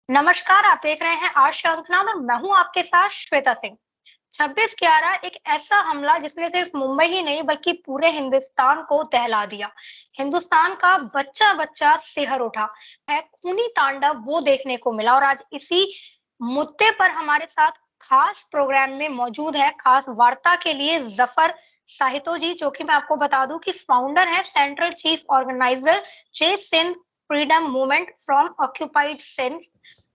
नमस्कार, आप देख रहे हैं आज शंखनाद और मैं हूँ आपके साथ श्वेता सिंह। 26/11 एक ऐसा हमला जिसने सिर्फ मुंबई ही नहीं बल्कि पूरे हिंदुस्तान को दहला दिया। हिंदुस्तान का बच्चा-बच्चा सिहर उठा है, खूनी तांडव वो देखने को मिला और आज इसी मुद्दे पर हमारे साथ खास प्रोग्राम में मौजूद है, खास वार्ता के लिए ज़फर साहितो जी, जो कि मैं आपको बता दूं कि फाउंडर है central chief organiser J Sindh freedom movement from occupied Sindh.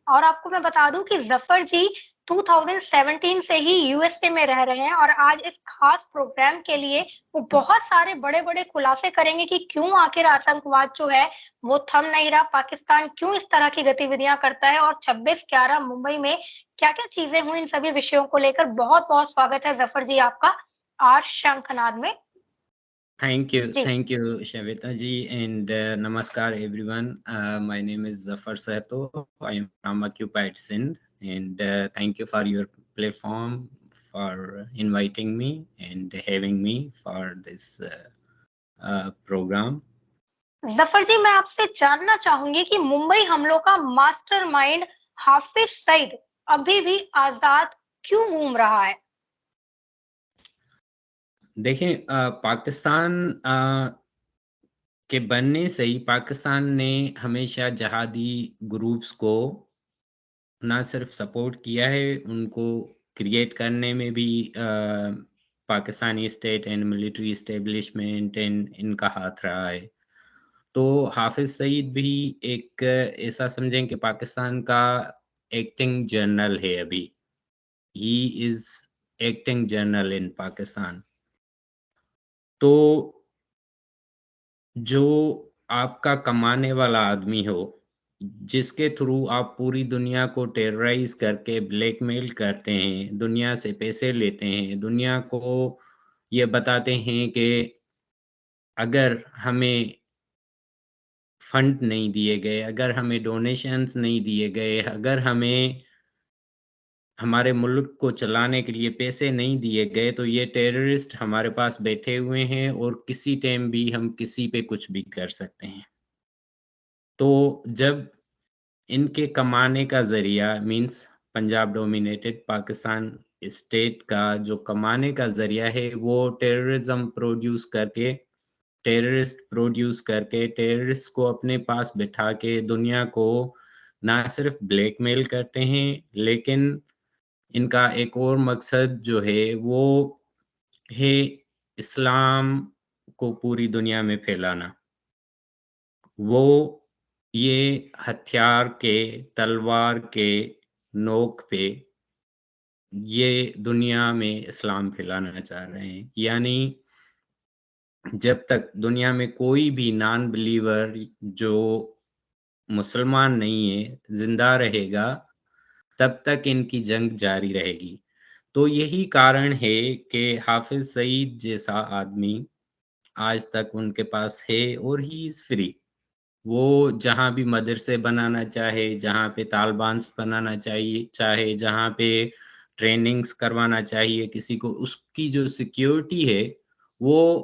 और आपको मैं बता दूं कि ज़फ़र जी 2017 से ही यूएसए में रह रहे हैं और आज इस खास प्रोग्राम के लिए वो बहुत सारे बड़े-बड़े खुलासे करेंगे कि क्यों आखिर आतंकवाद जो है वो थम नहीं रहा, पाकिस्तान क्यों इस तरह की गतिविधियां करता है और 26/11 मुंबई में क्या-क्या चीजें हुई, इन सभी विषयों को लेकर बहुत-बहुत स्वागत है ज़फ़र जी आपका आज शंखनाद में। जी। Thank you, Shavita ji, and Namaskar everyone. My name is Zafar Sahto. I am from Occupied Sindh, and thank you for your platform for inviting me and having me for this program. Zafar जी, मैं आपसे जानना चाहूँगी कि मुंबई हमलों का mastermind हाफ़िज़ सईद अभी भी आज़ाद क्यों घूम रहा है? देखें, पाकिस्तान के बनने से ही पाकिस्तान ने हमेशा जहादी ग्रुप्स को ना सिर्फ सपोर्ट किया है, उनको क्रिएट करने में भी Pakistani state and military establishment and इनका हाथ रहा है। तो हाफ़िज़ सईद भी एक ऐसा समझें कि पाकिस्तान का एक्टिंग जनरल है अभी। He is acting general in Pakistan. तो जो आपका कमाने वाला आदमी हो, जिसके थ्रू आप पूरी दुनिया को टेरराइज़ करके ब्लैकमेल करते हैं, दुनिया से पैसे लेते हैं, दुनिया को ये बताते हैं कि अगर हमें फंड नहीं दिए गए, अगर हमें डोनेशंस नहीं दिए गए, अगर हमें हमारे मुल्क को चलाने के लिए पैसे नहीं दिए गए, तो ये टेररिस्ट हमारे पास बैठे हुए हैं और किसी टाइम भी हम किसी पे कुछ भी कर सकते हैं। तो जब इनके कमाने का ज़रिया means Punjab dominated Pakistan state का जो कमाने का ज़रिया है, वो टेररिस्ट प्रोड्यूस करके, टेररिस्ट को अपने पास बिठा के दुनिया को ना सिर्फ़ ब्लैकमेल करते हैं, लेकिन इनका एक और मकसद जो है, वो है इस्लाम को पूरी दुनिया में फैलाना। वो ये हथियार के, तलवार के नोक पे ये दुनिया में इस्लाम फैलाना चाह रहे हैं। यानी जब तक दुनिया में कोई भी नॉन बिलीवर जो मुसलमान नहीं है, ज़िंदा रहेगा, तब तक इनकी जंग जारी रहेगी। तो यही कारण है कि हाफ़िज़ सईद जैसा आदमी आज तक उनके पास है और ही इज़ फ्री। वो जहाँ भी मदरसे बनाना चाहे, जहाँ पे तालिबान्स बनाना चाहिए चाहे, जहाँ पे ट्रेनिंग्स करवाना चाहिए किसी को, उसकी जो सिक्योरिटी है, वो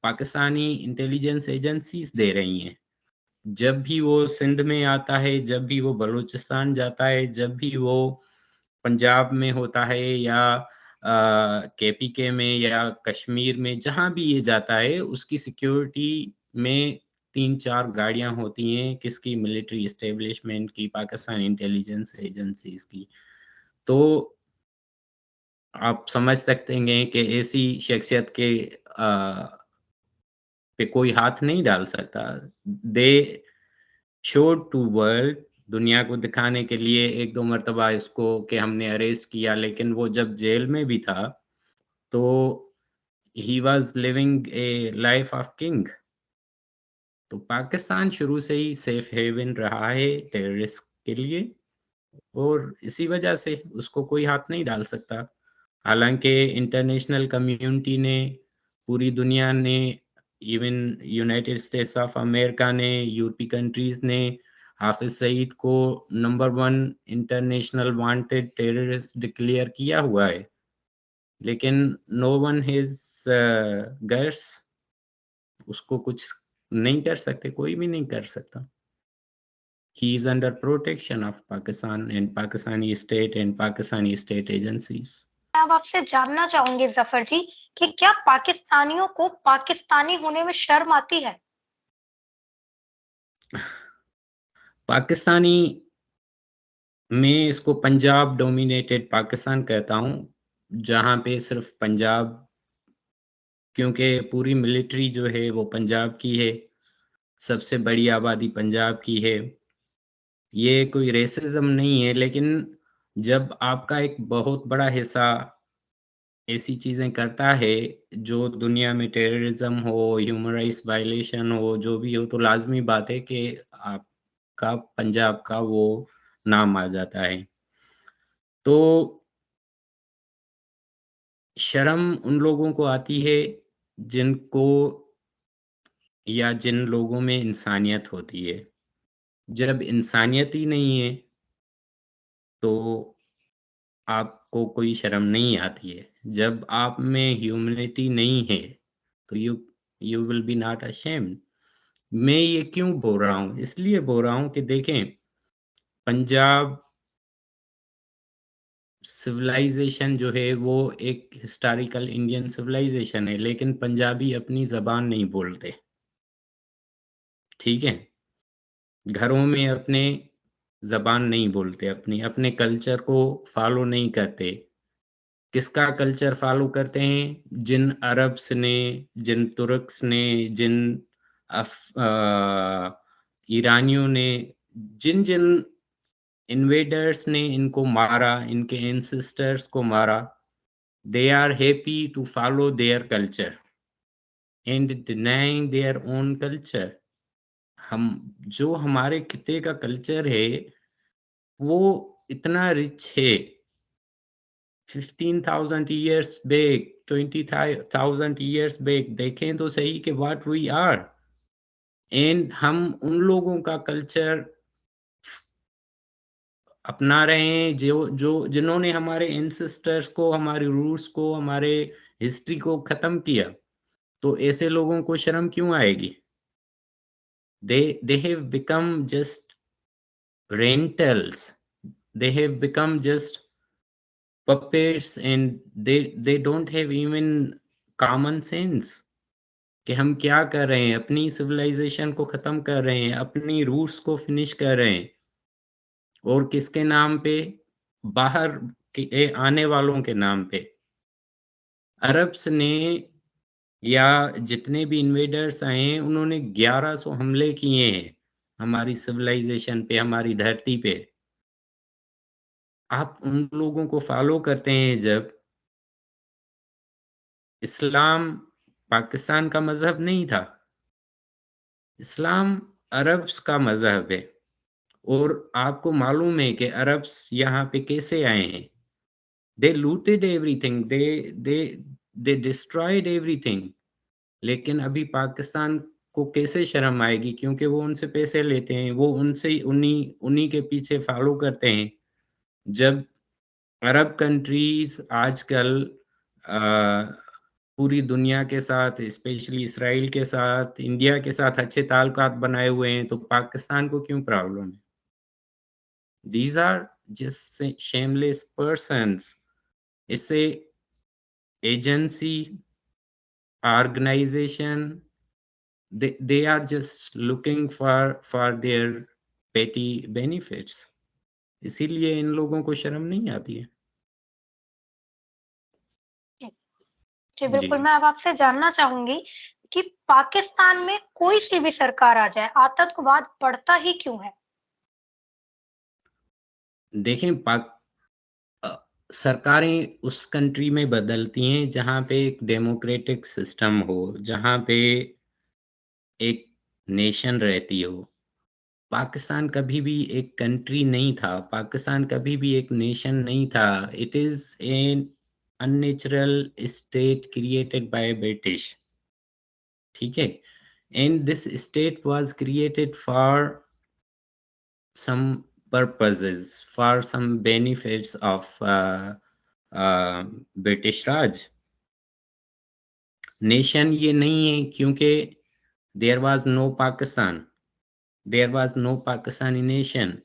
पाकिस्तानी इंटेलिजेंस एजेंसीज़ दे रही हैं। जब भी वो सिंध में आता है, जब भी वो बलूचिस्तान जाता है, जब भी वो पंजाब में होता है या केपीके में या कश्मीर में, जहाँ भी ये जाता है, उसकी सिक्योरिटी में 3-4 गाड़ियाँ होती हैं, किसकी मिलिट्री एस्टेब्लिशमेंट की, पाकिस्तान इंटेलिजेंस एजेंसीज़ की। तो आप समझ सकते हैं कि ऐसी शख्सियत के पे कोई हाथ नहीं डाल सकता। दे शोड टू वर्ल्ड दुनिया को दिखाने के लिए 1-2 मर्तबा इसको कि हमने अरेस्ट किया, लेकिन वो जब जेल में भी था, तो he was living A life of king. तो पाकिस्तान शुरू से ही सेफ हेवन रहा है टेररिस्ट के लिए और इसी वजह से उसको कोई हाथ नहीं डाल सकता। हालाँकि इंटरनेशनल कम्युनिटी ने, पूरी दुनिया ने, even United states of America ने, यूरोपीय कंट्रीज़ ने हाफ़िज़ सईद को number 1 international wanted terrorist declare किया हुआ है। लेकिन नो वन हैज़ गट्स, उसको कुछ नहीं कर सकते, कोई भी नहीं कर सकता। he is under protection of Pakistan and Pakistani state agencies. अब आपसे जानना चाहूंगी जफर जी कि क्या पाकिस्तानियों को पाकिस्तानी होने में शर्म आती है? पाकिस्तानी, मैं इसको पंजाब डोमिनेटेड पाकिस्तान कहता हूँ, जहाँ पे सिर्फ पंजाब, क्योंकि पूरी मिलिट्री जो है वो पंजाब की है, सबसे बड़ी आबादी पंजाब की है। ये कोई रेसिज्म नहीं है, लेकिन जब आपका एक बहुत बड़ा हिस्सा ऐसी चीज़ें करता है जो दुनिया में टेररिज्म हो, ह्यूमन राइट्स वायलेशन हो, जो भी हो, तो लाज़मी बात है कि आपका पंजाब का वो नाम आ जाता है। तो शर्म उन लोगों को आती है जिनको, या जिन लोगों में इंसानियत होती है। जब इंसानियत ही नहीं है, तो आपको कोई शर्म नहीं आती है। जब आप में ह्यूमैनिटी नहीं है, तो you will be not ashamed. मैं ये क्यों बोल रहा हूँ? इसलिए बोल रहा हूँ कि देखें, पंजाब सिविलाइज़ेशन जो है वो एक हिस्टोरिकल इंडियन सिविलाइज़ेशन है, लेकिन पंजाबी अपनी ज़बान नहीं बोलते, ठीक है? घरों में अपने ज़बान नहीं बोलते, अपने कल्चर को फ़ॉलो नहीं करते। किसका कल्चर फ़ॉलो करते हैं? जिन अरब्स ने, जिन तुर्क्स ने, जिन ईरानियों ने, जिन-जिन इन्वेडर्स ने इनको मारा, इनके एंसेस्टर्स को मारा, they are happy to follow their culture and denying their own culture. हम, जो हमारे खित्ते का कल्चर है, वो इतना रिच है, 15,000 years back, 20,000 years back, देखें तो सही कि what we are, एंड हम उन लोगों का कल्चर अपना रहे हैं जो जो जिन्होंने हमारे एंसेस्टर्स को, हमारे रूट्स को, हमारे हिस्ट्री को खत्म किया। तो ऐसे लोगों को शर्म क्यों आएगी? They have become just rentals. They have become just puppets, and they don't have even common sense कि हम क्या कर रहे हैं, अपनी सिविलाइज़ेशन को ख़त्म कर रहे हैं, अपनी रूट्स को फिनिश कर रहे हैं, और किसके नाम पे? बाहर के आने वालों के नाम पे। अरब्स ने, या जितने भी इन्वेडर्स आए हैं, उन्होंने 1100 हमले किए हैं हमारी सिविलाइज़ेशन पे, हमारी धरती पे। आप उन लोगों को फ़ॉलो करते हैं जब, इस्लाम पाकिस्तान का मज़हब नहीं था। इस्लाम अरब्स का मज़हब है, और आपको मालूम है कि अरब्स यहाँ पे कैसे आए हैं। They looted everything, they they destroyed everything. लेकिन अभी पाकिस्तान को कैसे शर्म आएगी? क्योंकि वो उनसे पैसे लेते हैं, वो उनसे ही, उन्हीं उन्हीं के पीछे फ़ॉलो करते हैं। जब अरब कंट्रीज़ आजकल अ, पूरी दुनिया के साथ, स्पेशली इसराइल के साथ, इंडिया के साथ अच्छे ताल्लुकात बनाए हुए हैं, तो पाकिस्तान को क्यों प्रॉब्लम है? These are just shameless persons. इससे agency, organisation, they are just looking for their petty benefits. इसीलिए इन लोगों को शर्म नहीं आती है। जी, जी जी। बिल्कुल, मैं अब आपसे जानना चाहूँगी कि पाकिस्तान में कोई-सी भी सरकार आ जाए, आतंकवाद बढ़ता ही क्यों है? देखें, अ, सरकारें उस कंट्री में बदलती हैं जहाँ पे एक डेमोक्रेटिक सिस्टम हो, जहाँ पे एक नेशन रहती हो। पाकिस्तान कभी भी एक कंट्री नहीं था, पाकिस्तान कभी भी एक नेशन नहीं था। It is an unnatural state created by British, ठीक है? And this state was created for some purposes, for some benefits of British Raj. Nation ये नहीं है, क्योंकि there was no Pakistan. there was no Pakistani nation.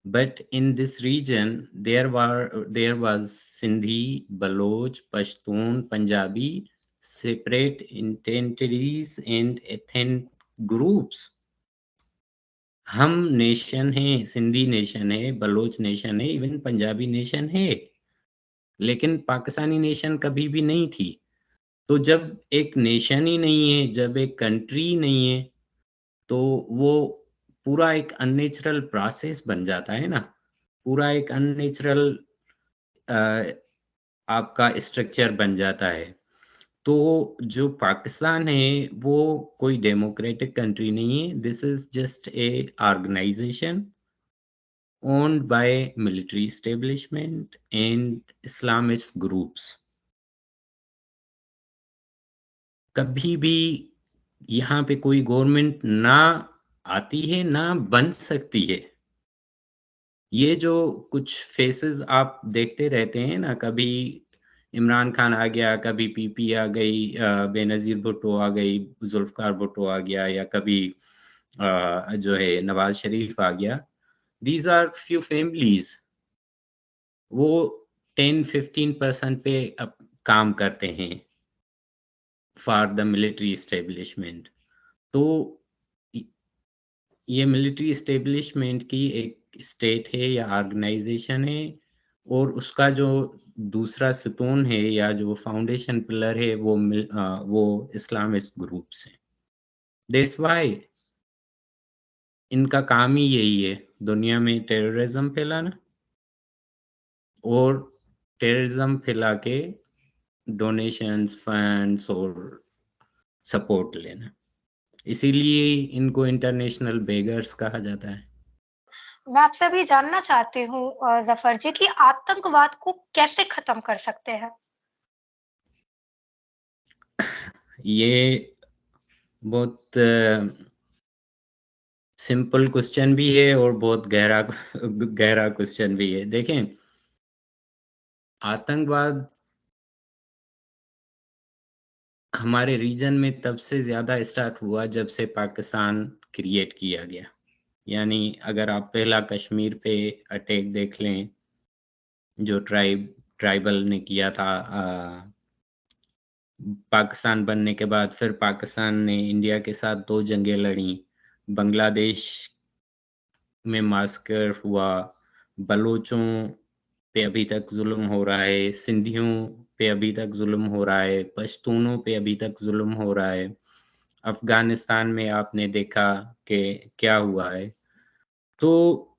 But in this region, there was Sindhi, Baloch, Pashtun, Punjabi, separate entities and ethnic groups. हम nation हैं, Sindhi nation है, Bloch nation है, even Punjabi nation है, लेकिन पाकिस्तानी नेशन कभी भी नहीं थी। तो जब एक नेशन ही नहीं है, जब एक कंट्री ही नहीं है, तो वो पूरा एक अननेचुरल प्रोसेस बन जाता है ना, पूरा एक अननेचुरल अ, आपका स्ट्रक्चर बन जाता है। तो जो पाकिस्तान है, वो कोई डेमोक्रेटिक कंट्री नहीं है, this is just a organisation owned by military establishment and Islamist groups. कभी भी यहाँ पे कोई गवर्नमेंट ना आती है, ना बन सकती है। ये जो कुछ फेसेस आप देखते रहते हैं ना, कभी इमरान खान आ गया, कभी पीपी आ गई, बेनज़ीर भुट्टो आ गई, ज़ुल्फ़िकार भुट्टो आ गया या कभी जो है नवाज़ शरीफ आ गया। दीज़ आर फ्यू फैमिलीज़, वो 10-15% पे काम करते हैं फॉर द मिलिट्री एस्टेब्लिशमेंट। तो य ये मिलिट्री एस्टेब्लिशमेंट की एक स्टेट है या ऑर्गनाइज़ेशन है और उसका जो दूसरा सतून है या जो फाउंडेशन पिलर है वो इस्लामिस्ट ग्रुप्स हैं। दैट्स व्हाई इनका काम ही यही है, दुनिया में टेररिज़्म फैलाना और टेररिज़्म फैला के डोनेशंस, फंड्स और सपोर्ट लेना। इसीलिए इनको इंटरनेशनल बेगर्स कहा जाता है। मैं आपसे अभी जानना चाहती हूँ ज़फ़र जी कि आतंकवाद को कैसे खत्म कर सकते हैं? ये बहुत सिंपल क्वेश्चन भी है और बहुत गहरा गहरा क्वेश्चन भी है। देखें, आतंकवाद हमारे रीजन में तब से ज़्यादा स्टार्ट हुआ जब से पाकिस्तान क्रिएट किया गया। यानी अगर आप पहला कश्मीर पे अटैक देख लें, जो ट्राइबल ने किया था पाकिस्तान बनने के बाद, फिर पाकिस्तान ने इंडिया के साथ 2 जंगें लड़ी, बांग्लादेश में मासकर हुआ, बलोचों पे अभी तक ज़ुल्म हो रहा है, सिंधियों पे अभी तक ज़ुल्म हो रहा है, पश्तूनों पे अभी तक ज़ुल्म हो रहा है। अफ़गानिस्तान में आपने देखा कि क्या हुआ है। तो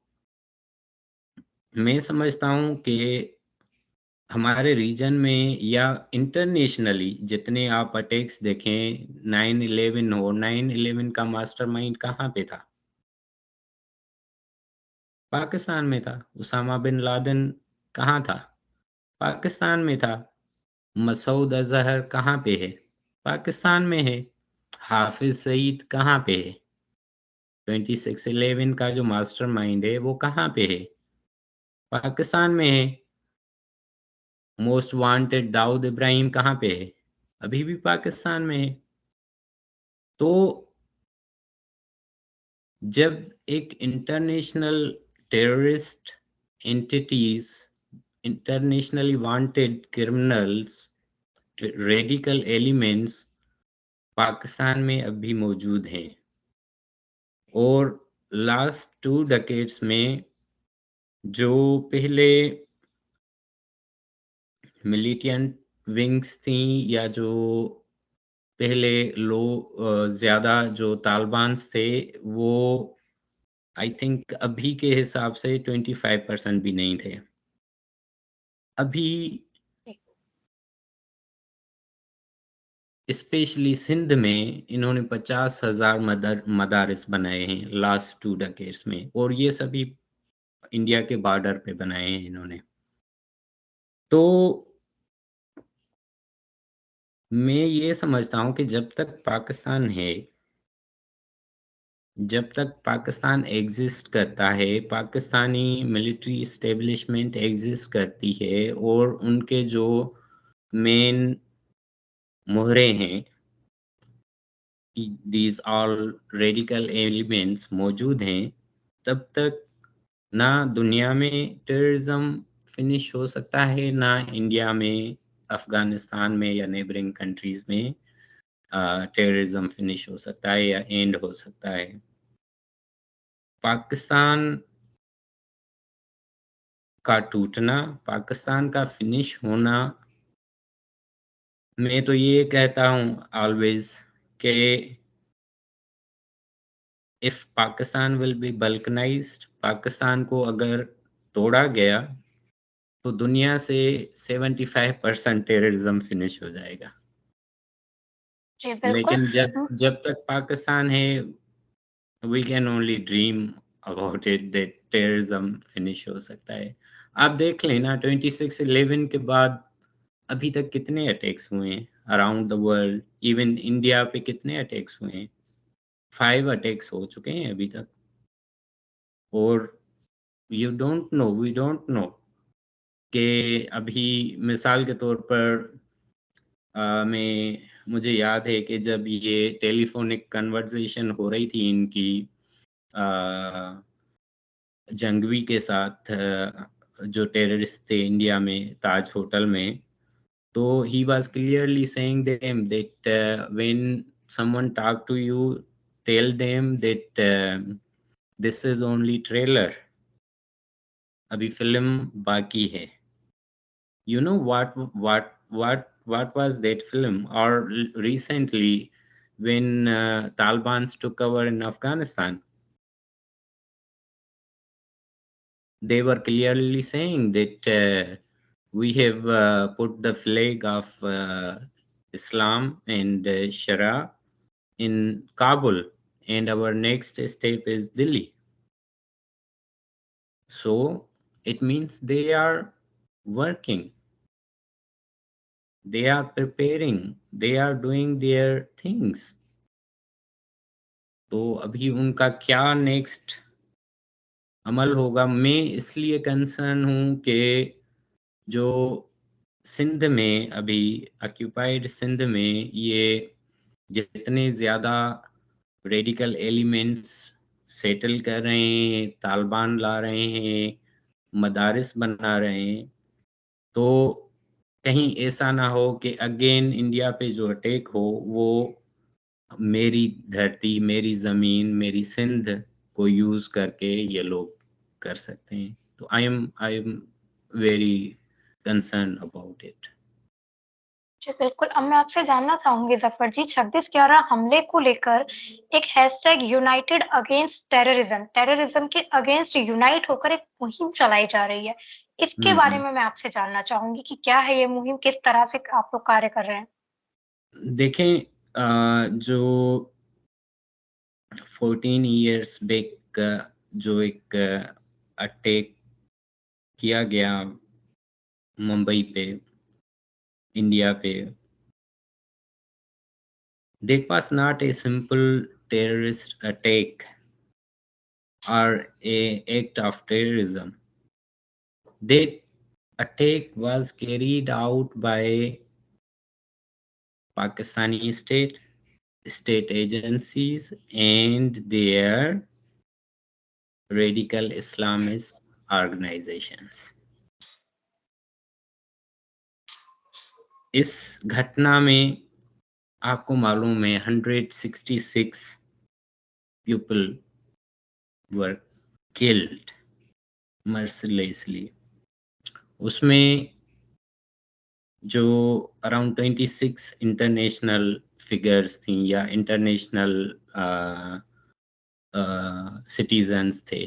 मैं समझता हूँ कि हमारे रीजन में या इंटरनेशनली जितने आप अटैक्स देखें, 9/11 हो, 9/11 का मास्टरमाइंड कहाँ पे था? पाकिस्तान में था। उसामा बिन लादेन कहाँ था? पाकिस्तान में था। मसूद अज़हर कहाँ पे है? पाकिस्तान में है। हाफ़िज़ सईद कहाँ पे है? 26/11 का जो मास्टरमाइंड है, वो कहाँ पे है? पाकिस्तान में है। मोस्ट वांटेड दाऊद इब्राहिम कहाँ पे है? अभी भी पाकिस्तान में है। तो जब एक international terrorist entities, internationally wanted criminals, radical elements Pakistan में अब भी मौजूद हैं और लास्ट 2 डेकेड्स में जो पहले मिलिटेंट विंग्स थी या जो पहले ज़्यादा जो तालिबान्स थे, वो आई थिंक अभी के हिसाब से 25% भी नहीं थे। अभी स्पेशली सिंध में इन्होंने 50,000 मदारिस बनाए हैं लास्ट 2 डेकेड्स में और ये सभी इंडिया के बॉर्डर पे बनाए हैं इन्होंने। तो मैं ये समझता हूँ कि जब तक पाकिस्तान एग्ज़िस्ट करता है, पाकिस्तानी मिलिट्री एस्टेब्लिशमेंट एग्ज़िस्ट करती है और उनके जो मेन मोहरे हैं दीज ऑल रेडिकल एलिमेंट्स मौजूद हैं, तब तक ना दुनिया में टेररिज्म फिनिश हो सकता है, ना इंडिया में, अफ़गानिस्तान में या नेबरिंग कंट्रीज़ में टेररिज्म फिनिश हो सकता है या एंड हो सकता है। पाकिस्तान का टूटना, पाकिस्तान का फिनिश होना, मैं तो ये कहता हूँ ऑलवेज़ कि if Pakistan will be balkanised, Pakistan को अगर तोड़ा गया तो दुनिया से 75% टेररिज्म फिनिश हो जाएगा। जी, बिल्कुल। लेकिन जब जब तक पाकिस्तान है, we can only dream about it that terrorism finish हो सकता है। आप देख लें ना, 26/11 के बाद अभी तक कितने अटैक्स हुए हैं around the world, even India पे कितने अटैक्स हुए हैं? 5 अटैक्स हो चुके हैं अभी तक। और वी डोंट नो कि अभी मिसाल के तौर पर मुझे याद है कि जब ये टेलीफ़ोनिक कन्वर्सेशन हो रही थी इनकी अ, जंगवी के साथ, जो टेररिस्ट थे इंडिया में ताज होटल में, तो he was clearly saying them that when someone talk to you, tell them that this is only trailer, अभी फ़िल्म बाकी है। You know what was that film? Or recently, when Taliban's took over in Afghanistan, they were clearly saying that we have put the flag of Islam and Sharia in Kabul, and our next step is Delhi. So it means they are working, they are preparing, they are doing their things. तो अभी उनका क्या next अमल होगा, मैं इसलिए concern हूँ कि जो सिंध में अभी ऑक्युपाइड सिंध में ये जितने ज़्यादा रेडिकल एलिमेंट्स सेटल कर रहे हैं, तालिबान ला रहे हैं, मदारिस बना रहे हैं, तो कहीं ऐसा ना हो कि अगेन इंडिया पे जो अटैक हो वो मेरी धरती, मेरी ज़मीन, मेरी सिंध को यूज़ करके ये लोग कर सकते हैं। तो I am very concerned about it. जी, बिल्कुल। अब मैं आपसे जानना चाहूँगी ज़फ़र जी, 26/11 हमले को लेकर एक हैशटैग यूनाइटेड अगेंस्ट टेररिज़्म, टेररिज़्म के अगेंस्ट यूनाइट होकर एक मुहिम चलाई जा रही है। इसके हुँ, बारे हुँ। में मैं आपसे जानना चाहूँगी कि क्या है ये मुहिम? किस तरह से आप लोग कार्य कर रहे हैं? देखें, जो 14 इयर्स बैक का जो एक अटैक किया गया मुंबई पे, इंडिया पे, that was not a simple terrorist attack or a act of terrorism. That attack was carried out by Pakistani state agencies and their radical Islamist organizations. इस घटना में आपको मालूम है 166 पीपल वर किल्ड mercilessly. उसमें जो around 26 international figures थी या इंटरनेशनल सिटीजन्स थे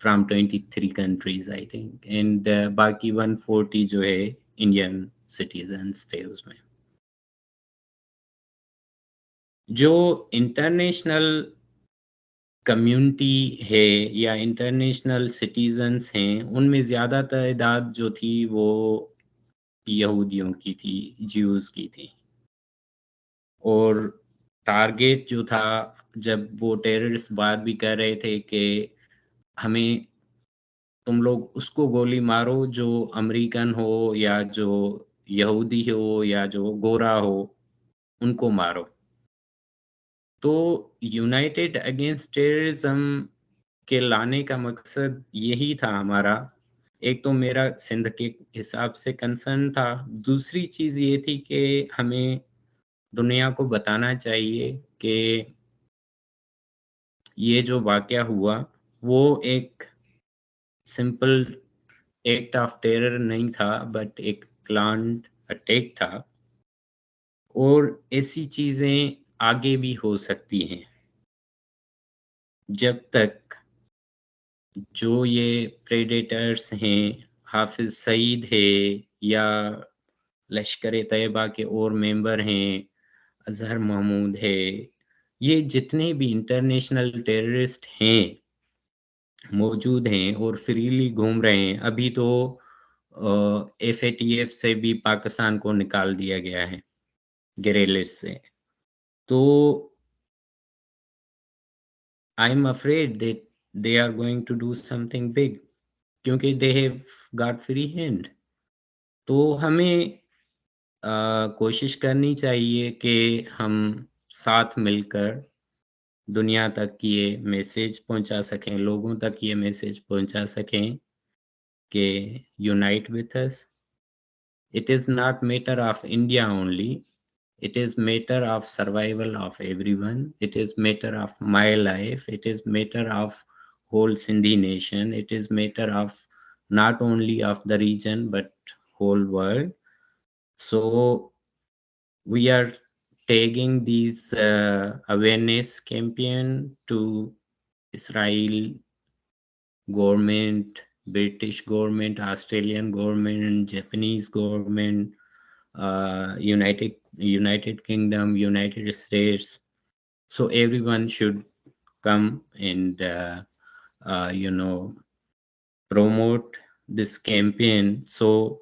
from 23 countries I think, and बाकी 140 जो है इंडियन सिटीजन्स थे उसमें। जो इंटरनेशनल कम्युनिटी है या इंटरनेशनल सिटीजन्स हैं, उनमें ज़्यादा तादाद जो थी वो यहूदियों की थी, ज्यूज़ की थी। और टारगेट जो था, जब वो टेररिस्ट बात भी कर रहे थे कि हमें, तुम लोग उसको गोली मारो जो अमेरिकन हो या जो यहूदी हो या जो गोरा हो, उनको मारो। तो यूनाइटेड अगेंस्ट टेररिज्म के लाने का मकसद यही था हमारा। एक तो मेरा सिंध के हिसाब से कंसर्न था, दूसरी चीज़ ये थी कि हमें दुनिया को बताना चाहिए कि ये जो वाक़या हुआ, वो एक सिंपल एक्ट ऑफ टेरर नहीं था, बट एक प्लान्ड अटैक था और ऐसी चीज़ें आगे भी हो सकती हैं, जब तक जो ये प्रेडेटर्स हैं, हाफ़िज़ सईद है या लश्कर-ए-तैयबा के और मेंबर हैं, अज़हर महमूद है, ये जितने भी इंटरनेशनल टेररिस्ट हैं, मौजूद हैं और फ्रीली घूम रहे हैं। अभी तो एफएटीएफ से भी पाकिस्तान को निकाल दिया गया है, ग्रे लिस्ट से। तो I am afraid that they are going to do something big क्योंकि they have got free hand. तो हमें कोशिश करनी चाहिए कि हम साथ मिलकर दुनिया तक ये मैसेज पहुंचा सकें, लोगों तक ये मैसेज पहुंचा सकें कि unite with us. It is not matter of India only. It is matter of survival of everyone. It is matter of my life. It is matter of whole Sindhi nation. It is matter of not only of the region but whole world. So we are taking these awareness campaign to Israel government, British government, Australian government, Japanese government, United Kingdom, United States. So everyone should come and promote this campaign so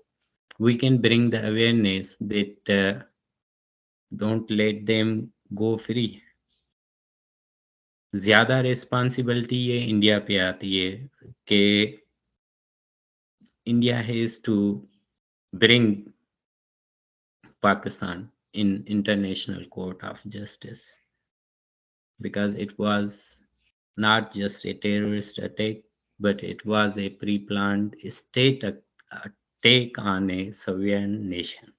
we can bring the awareness that don't let them go free. ज़्यादा responsibility ये India पे आती है कि India has to bring Pakistan in International Court of Justice because it was not just a terrorist attack, but it was a pre-planned state attack on a sovereign nation.